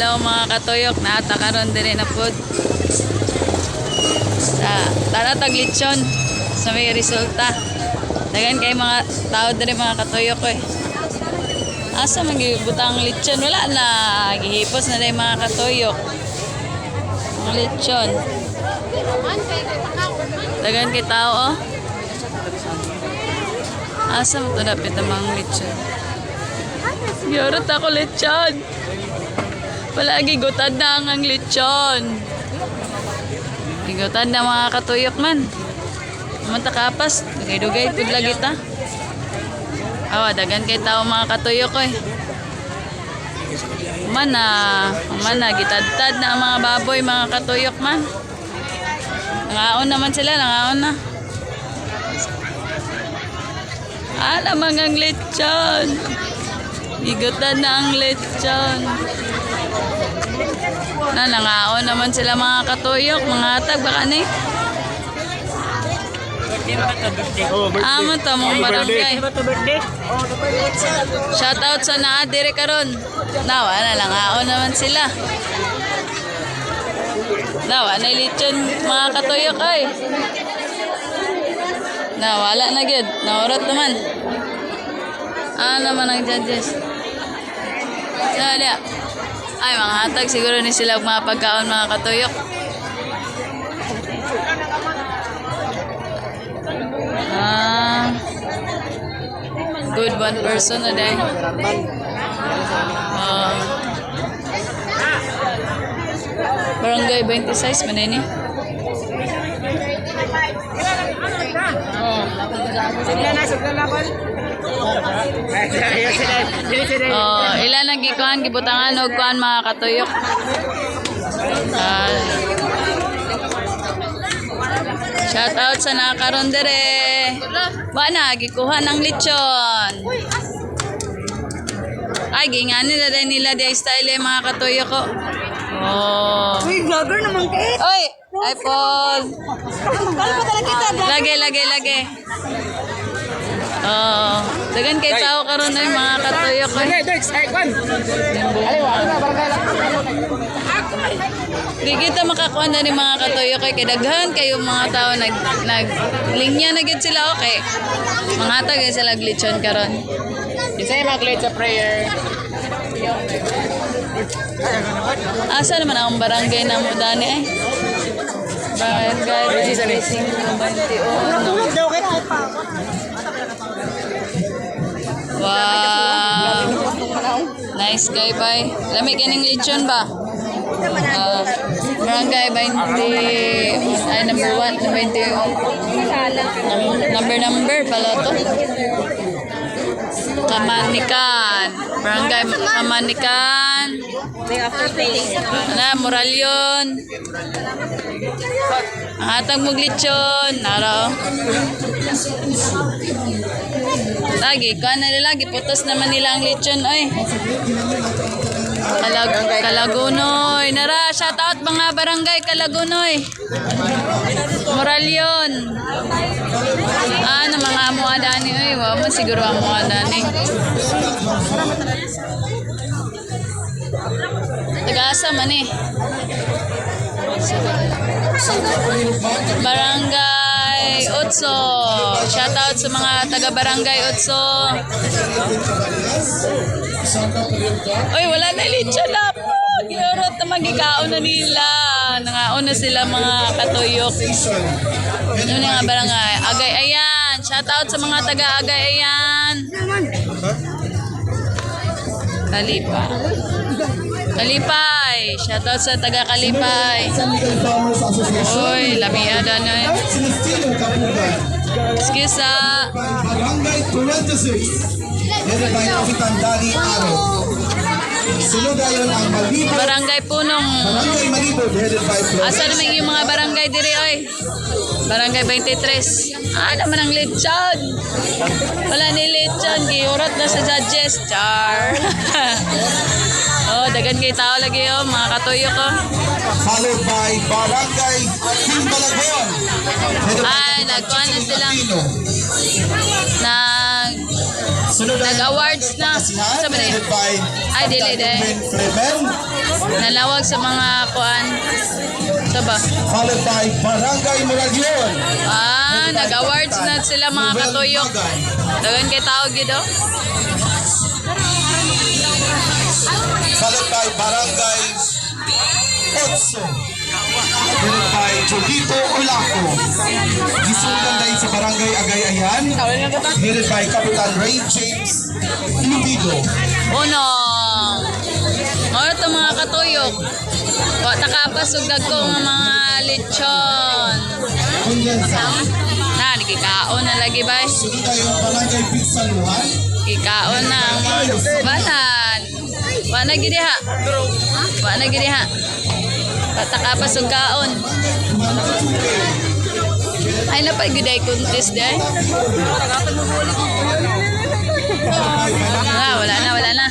Hello mga katuyok, natakaroon din na po. Tara taglitsyon sa may resulta. Dagan kay mga tao din mga katuyok ko eh. Asa magibutang litsyon? Wala na. Gihipos na rin mga katuyok. Ang litsyon. Dagan kay tao oh. Asa mo ito napit ang mga litsyon? Yorot ako litsyon. Palagi gutad na ang litsyon. Gutad na mga katuyok man. Manta kapas. Dugay-dugay pud lagi ta. Awa, dagan kay tao mga katuyok ko eh. Mana, gitad-tad na ang mga baboy mga katuyok man. Nangaon naman sila, nangaon na. Ala mga lechon. Gigutad na ang lechon. Nangaon naman sila mga katuyok, mga atag baka ni. Amo to mong barangay. Shout out sa naadire karon. Nawa na lang aon naman sila. Nawa na lechon mga katuyok ay. Nawala na gid. Naurot naman. Naman ang judges. Dali. Ay mga hatag siguro ni sila mga pagkaon mga katuyok. Good one person na day. Barangay 26 man ini. Ilan ang gikuhan gibutangan og kuan mga katuyok. Shout out sa nakaroon dire. Bana gikuha ng lechon. Ay gingani na din nila di style mga katuyok ko. Uy, vlogger naman kayo. Oy, iPhone. Lagi. Dagan kay tao karon ay mga katuyok ko. Di kita makakuha na ni mga katuyok kay daghan kayo mga tao linya na gid sila okay. Mga tag sila glitchon karon. Isa yung mag-lead sa prayer. Asa naman ang barangay na mo dani eh? Barangay 21. Wow. Nice guy bye. Lami kining lechon ba? Barangay 20 ay number 1 20 number pala to. Kamanikan. Barangay Kamanikan. Moral yun. Hatag mo glitchon. Naraw. Lagi. Kuha na nila. Giputos naman nila ang lechon. Oy. Kalagunoy. Nara. Shout out mga barangay Kalagunoy. Moral yun. Na mga amuadani. Oy. Wow mo siguro amuadani. Taga-asa man eh. Barangay Otso. Shout out sa mga taga-barangay Otso. Oy, wala na lechon na po. Yorot na magikaon na nila. Nangaon na sila mga katuyok. Ano na nga barangay? Agay Ayan. Shout out sa mga taga-Agay Ayan. Kalipay. Shout out sa taga Kalipay. Oy, lamiada na. Excuse Barangay 26. Headed by Kapitan Dali Aro. Sunod ayon ang Malibog. Barangay Punong. Barangay Malibog headed by Asa naman yung mga barangay diri oy? Barangay 23. Naman ang lechon. Wala ni lechon. Giurot na sa judges. Char. Dagan kay tao lagi mga katuyok ko. Followed by Barangay Himbalagon. Nagkuhan na silang Sunod ay Nag-awards na. Kasihan, Sabi na headed by Ay, dili, Kapitan dili. Edwin Fremen, Nalawag sa mga kuan. Ito ba? followed by Barangay Moralion. Nag-awards na sila mga Noel katuyok. Magay. Dagan kay tawag yun oh. Followed by Barangay Otso. Headed by Jodito Olaco. Gisundan dahil sa Barangay Agayayan. Headed by Kapitan Ray James Lubido. Unong. Ano ito mga katuyok? Wa takapasog ko mga lechon. Kundansa. Na, nakikaon na lagi ba? Sunod tayo ang Barangay Pinsaluhan. Kikaon na ang mga banan. Wa na gidi ha. Wa na gidi ha. Patakapasog kaon. Ay na pa giday contest day. Wala na.